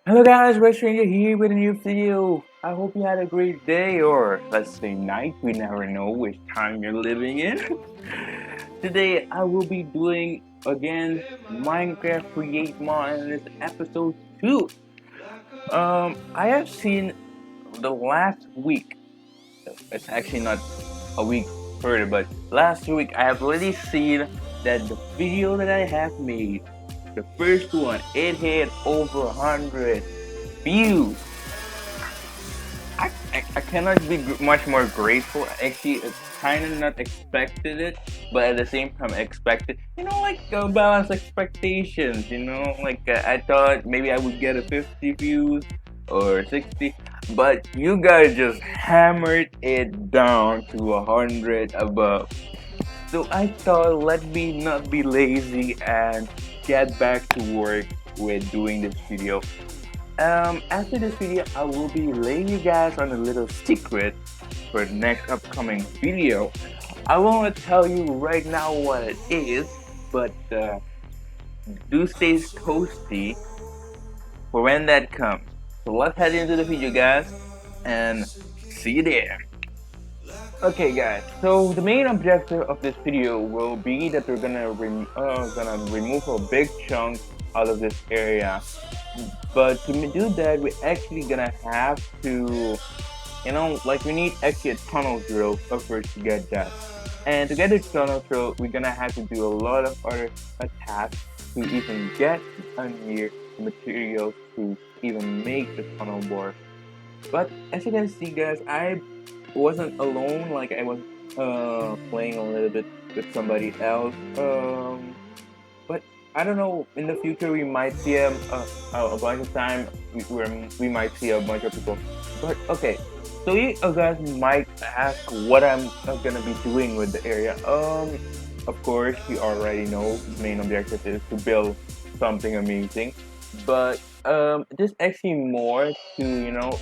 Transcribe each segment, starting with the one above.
Hello guys, Red Stranger here with a new video. I hope you had a great day or let's say night. We never know which time you're living in. Today I will be doing again Minecraft Create Mod and it's episode 2. I have seen the last week. It's actually not a week further, but last week I have already seen that the video that I have made, the first one, it hit over 100 views. I cannot be much more grateful. Actually, it's kind of not expected it, but at the same time expected. Like balance expectations. I thought maybe I would get a 50 views or 60, but you guys just hammered it down to 100 above. So I thought let me not be lazy and get back to work with doing this video. After this video, I will be laying you guys on a little secret for the next upcoming video. I won't tell you right now what it is, but do stay toasty for when that comes. So let's head into the video, guys, and see you there. Okay, guys. So the main objective of this video will be that we're gonna remove a big chunk out of this area. But to do that, we're actually gonna have to, we need actually a tunnel drill first to get that. And to get the tunnel drill, we're gonna have to do a lot of other tasks to even get near the materials to even make the tunnel bore. But as you can see, guys, I wasn't alone. Like I was playing a little bit with somebody else. But I don't know. In the future, we might see a bunch of time where we might see a bunch of people. But okay, so you guys might ask what I'm gonna be doing with the area. Of course, you already know the main objective is to build something amazing. But this actually more to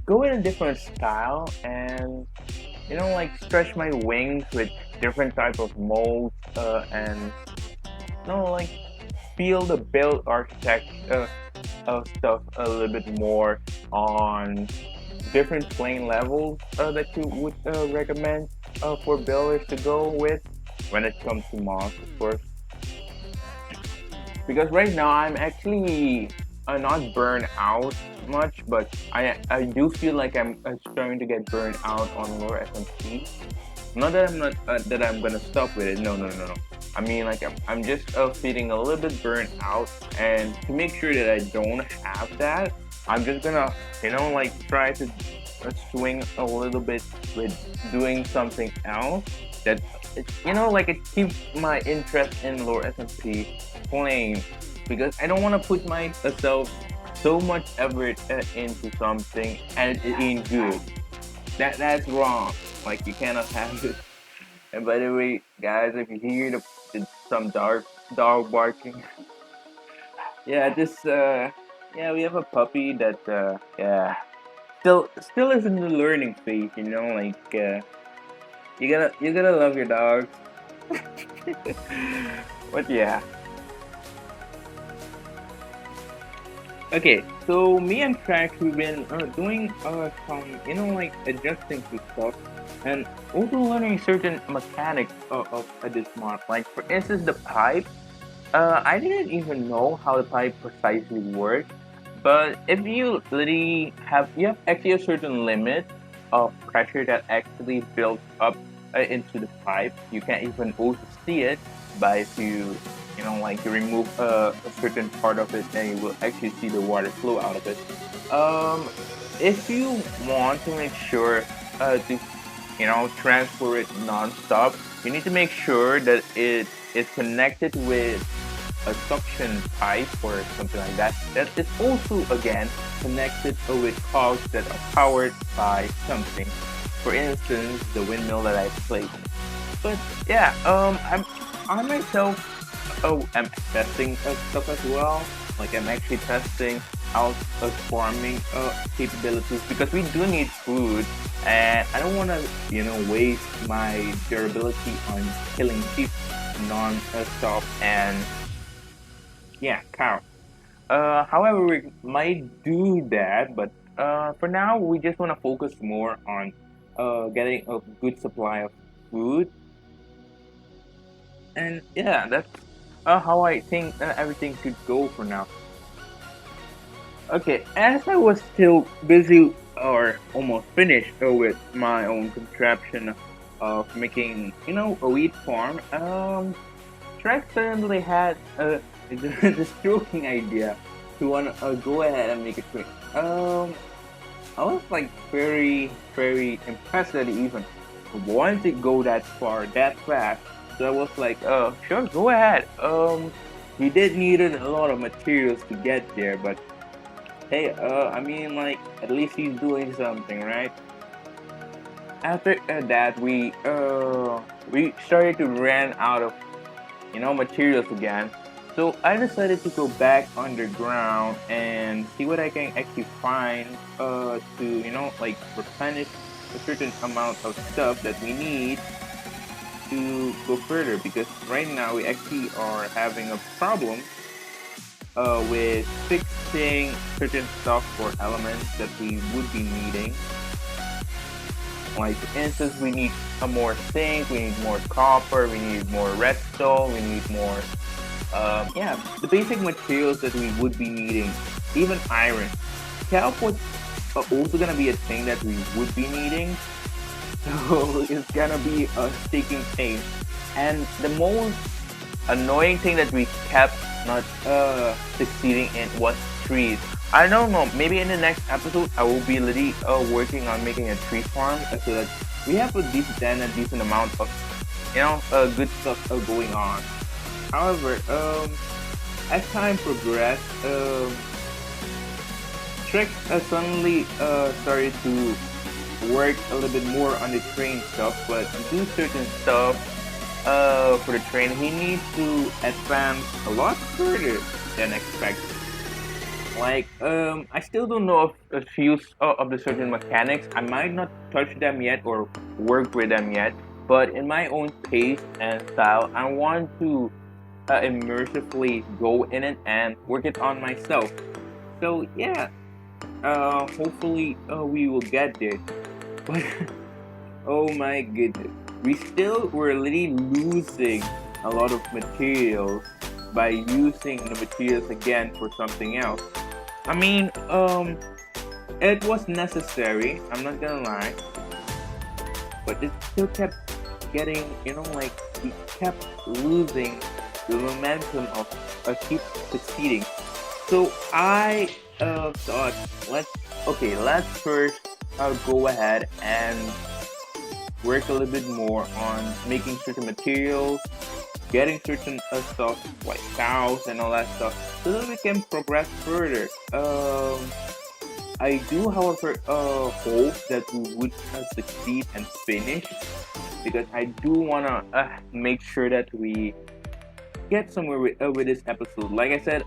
go in a different style and stretch my wings with different type of molds and like feel the build architect stuff a little bit more on different plane levels that you would recommend for builders to go with when it comes to mods, of course. Because right now I'm actually not burned out much, but I do feel like I'm starting to get burned out on lower SMP. Not that I'm gonna stop with it. No, no, no, no. I mean, like I'm just feeling a little bit burnt out, and to make sure that I don't have that, I'm just gonna try to swing a little bit with doing something else that it keeps my interest in lower SMP playing, because I don't want to put myself so much effort into something and it ain't good. That's wrong. Like you cannot have it. And by the way, guys, if you hear some dog barking, yeah, we have a puppy that still is in the learning phase. You gotta love your dogs. But yeah. Okay, so me and Trax, we've been doing some, adjusting to stuff and also learning certain mechanics of this mod. Like, for instance, the pipe. I didn't even know how the pipe precisely worked, but if you have actually a certain limit of pressure that actually builds up into the pipe. You can't even also see it, but if you remove a certain part of it, then you will actually see the water flow out of it. If you want to make sure to transfer it non-stop, you need to make sure that it is connected with a suction pipe or something like that. That is also again connected with cogs that are powered by something. For instance, the windmill that I played. But yeah, I myself, I'm testing stuff as well. Like I'm actually testing out farming capabilities, because we do need food, and I don't want to waste my durability on killing sheep non-stop and yeah, cow. However, we might do that, but for now, we just want to focus more on getting a good supply of food. And yeah, that's how I think everything should go for now. Okay, as I was still busy or almost finished with my own contraption of making, a wheat farm, Shrek suddenly had the stroking idea to want to go ahead and make a drink. I was like very impressed that he even wanted to go that far, that fast. So I was like, sure, go ahead. He did needed a lot of materials to get there, but hey, I mean, like, at least he's doing something, right? After that, we started to run out of materials again. So I decided to go back underground and see what I can actually find to like replenish a certain amount of stuff that we need to go further, because right now we actually are having a problem with fixing certain stuff or elements that we would be needing. Like for instance, we need a more zinc, we need more copper, we need more redstone, we need more yeah, the basic materials that we would be needing, even iron. Kelp was also gonna be a thing that we would be needing, so it's gonna be a sticking thing. And the most annoying thing that we kept not succeeding in was trees. I don't know, maybe in the next episode I will be literally working on making a tree farm so that we have a decent amount of good stuff going on. However, as time progressed, Shrek suddenly started to work a little bit more on the train stuff, but to do certain stuff for the train, he needs to advance a lot further than expected. Like, I still don't know a few of the certain mechanics. I might not touch them yet or work with them yet, but in my own pace and style, I want to immersively go in it and work it on myself. So yeah, hopefully we will get there. But oh my goodness, we still were literally losing a lot of materials by using the materials again for something else. I mean, it was necessary. I'm not gonna lie, but it still kept getting, like we kept losing the momentum of keep succeeding. So I thought, let's first go ahead and work a little bit more on making certain materials, getting certain stuff like cows and all that stuff, so that we can progress further. I do, however, hope that we would succeed and finish, because I do wanna make sure that we get somewhere with this episode. Like I said,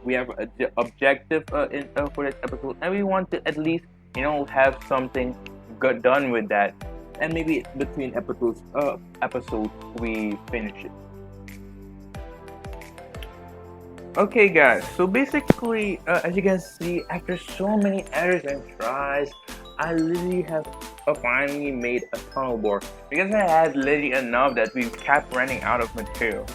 we have an objective for this episode, and we want to at least have something got done with that, and maybe between episodes we finish it. Okay, guys. So basically, as you can see, after so many errors and tries, I literally have finally made a tunnel bore, because I had literally enough that we kept running out of material.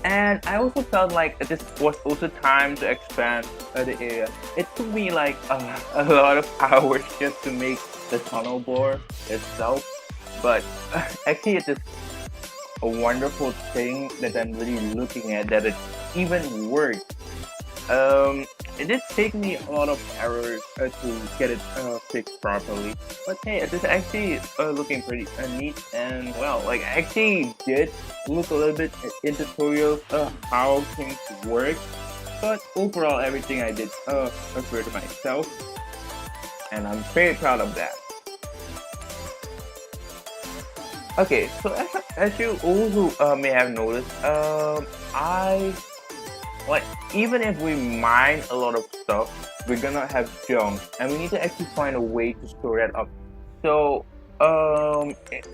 And I also felt like this was also time to expand the area. It took me like a lot of hours just to make the tunnel bore itself, but actually it's just a wonderful thing that I'm really looking at, that it even worked. It did take me a lot of errors to get it fixed properly, but hey, it is actually looking pretty neat and well. Like I actually did look a little bit in tutorials how things work, but overall everything I did refer to myself, and I'm very proud of that. Okay, so as you also may have noticed, I like, even if we mine a lot of stuff, we're gonna have junk, and we need to actually find a way to store that up. So,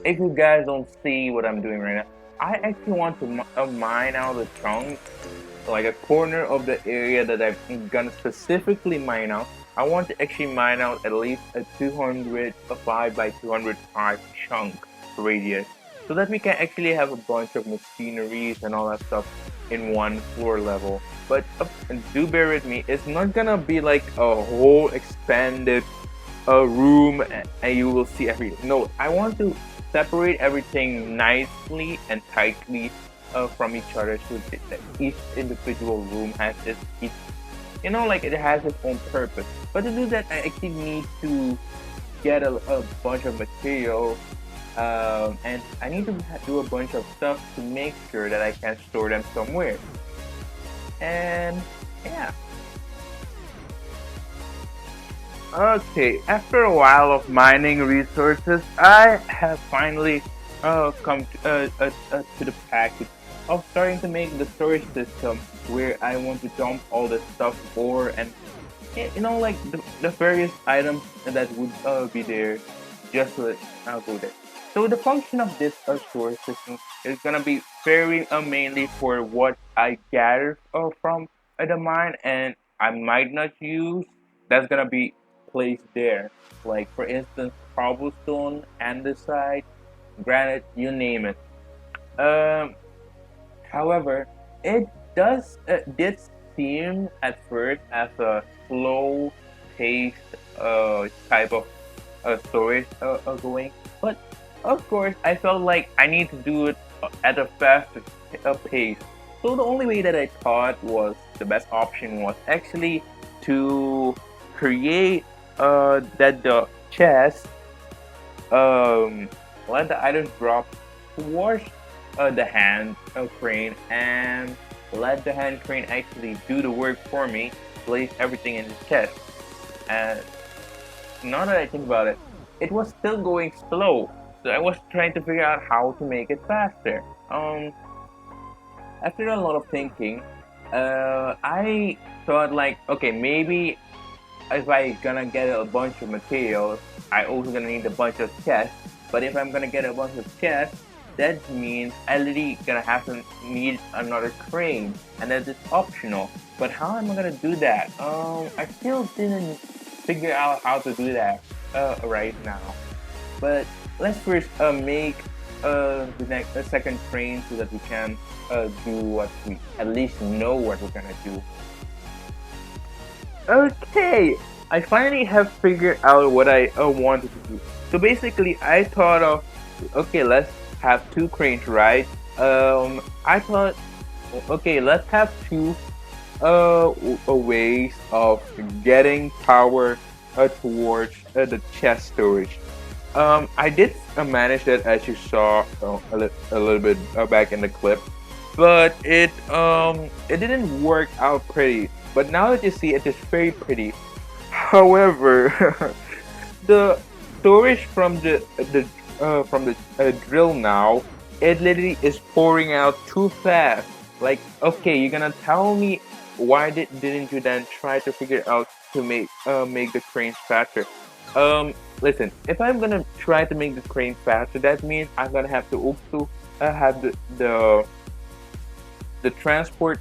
if you guys don't see what I'm doing right now, I actually want to mine out the chunks like a corner of the area that I'm gonna specifically mine out. I want to actually mine out at least a 205 by 205 chunk radius so that we can actually have a bunch of machineries and all that stuff in one floor level. But do bear with me, it's not gonna be like a whole expanded room and you will see everything. No, I want to separate everything nicely and tightly from each other so that each individual room has its like it has its own purpose. But to do that, I actually need to get a bunch of material, and I need to do a bunch of stuff to make sure that I can store them somewhere. And yeah. Okay, after a while of mining resources, I have finally come to the package of starting to make the storage system where I want to dump all the stuff ore and like the various items that would be there just so that I'll go there. So the function of this storage system is gonna be very mainly for what I gather from the mine and I might not use. That's gonna be placed there. Like for instance, cobblestone, andesite, granite, you name it. Um, However, it did seem at first as a slow paced type of storage going, but of course I felt like I need to do it at a faster pace. So the only way that I thought was the best option was actually to create that the chest let the items drop towards the hand crane and let the hand crane actually do the work for me, place everything in the chest. And now that I think about it, it was still going slow. So I was trying to figure out how to make it faster. After a lot of thinking, I thought like, okay, maybe if I gonna get a bunch of materials, I also gonna need a bunch of chests. But if I'm gonna get a bunch of chests, that means I literally gonna have to need another crane, and that is optional. But how am I gonna do that? I still didn't figure out how to do that right now. But let's first make the second crane so that we can do what we at least know what we're gonna do. Okay, I finally have figured out what I wanted to do. So basically, I thought of, okay, let's have two cranes, right? I thought, okay, let's have two ways of getting power towards the chest storage. I did manage that as you saw a little bit back in the clip, but it didn't work out pretty. But now that you see it is very pretty. However, the storage from the drill now, it literally is pouring out too fast. Like, okay, you're gonna tell me why didn't you then try to figure out to make the cranes faster? Listen, if I'm gonna try to make the crane faster, that means I'm gonna have to also have the transport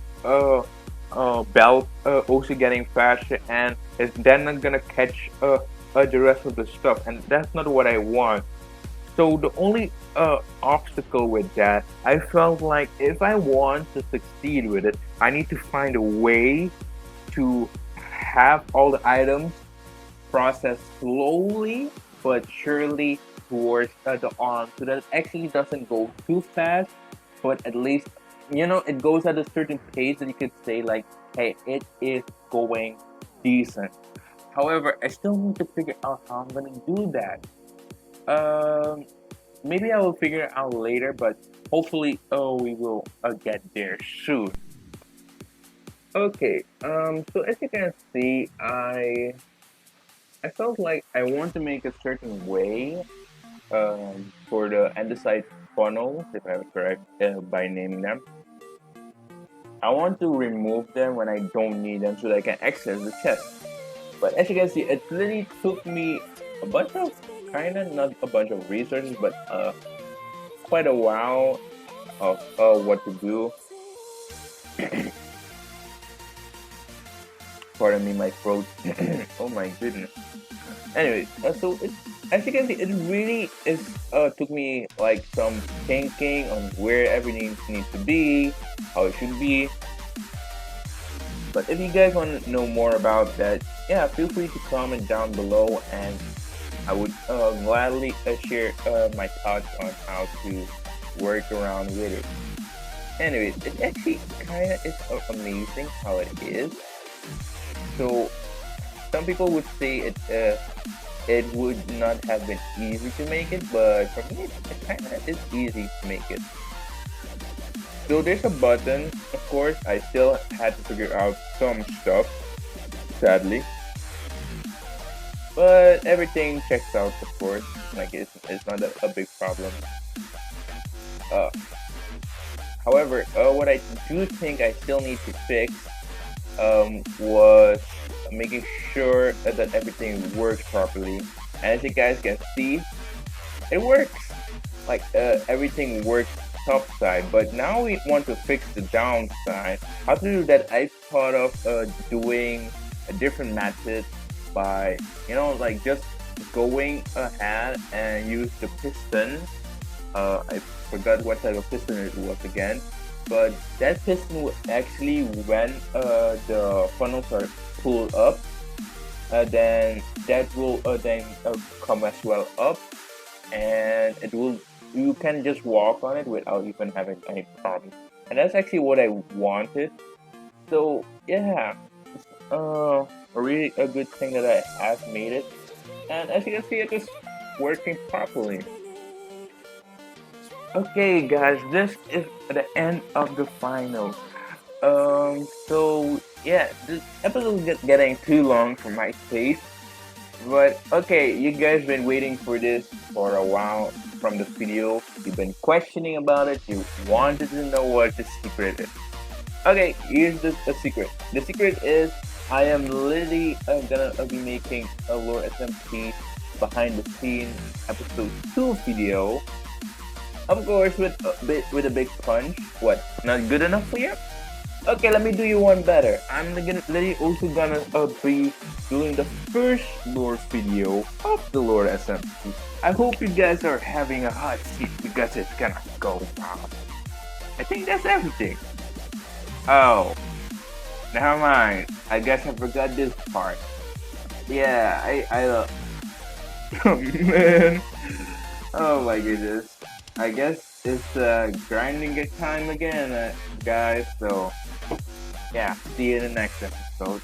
belt also getting faster, and it's then not gonna catch the rest of the stuff, and that's not what I want. So the only obstacle with that, I felt like if I want to succeed with it, I need to find a way to have all the items processed slowly but surely towards the arm, so that it actually doesn't go too fast, but at least it goes at a certain pace that you could say like, hey, it is going decent. However, I still need to figure out how I'm gonna do that. Um, Maybe I will figure it out later, but hopefully, we will get there soon. Okay. So as you can see, I felt like I want to make a certain way for the andesite funnels, if I'm correct by naming them. I want to remove them when I don't need them so that I can access the chest. But as you can see, it really took me a bunch of not a bunch of research, but quite a while of what to do. pardon me, my throat. Oh my goodness. Anyway, so as you can see, it really is took me like some thinking on where everything needs to be, how it should be. But if you guys want to know more about that, yeah, feel free to comment down below, and I would gladly share my thoughts on how to work around with it. Anyways, it actually kind of is amazing how it is. So some people would say it would not have been easy to make it, but for me, it kind of is easy to make it. So there's a button, of course. I still had to figure out some stuff, sadly, but everything checks out, of course. Like it's not a big problem. Uh, However, what I do think I still need to fix was making sure that everything works properly. And as you guys can see, it works. Like everything works top side, but now we want to fix the downside. How to do that? I thought of doing a different method by, like just going ahead and use the piston. I forgot what type of piston it was again, but that piston will actually, when the funnels are pulled up, then that will then come as well up, and it will, you can just walk on it without even having any problem. And that's actually what I wanted. So yeah, it's a really a good thing that I have made it, and as you can see, it is working properly. Okay, guys, this is the end of the final. So yeah, this episode is getting too long for my taste. But okay, you guys been waiting for this for a while from the video. You've been questioning about it. You wanted to know what the secret is. Okay, here's the secret. The secret is I am literally gonna be making a Lore SMP behind the scenes episode 2 video. Of course, with a big punch. What? Not good enough for you? Okay, let me do you one better. I'm literally also gonna be doing the first lore video of the Lore SMP. I hope you guys are having a hot seat because it's gonna go down. I think that's everything. Oh, never mind. I guess I forgot this part. Yeah, oh man. Oh my goodness. I guess it's grinding good time again, guys. So, yeah, see you in the next episode.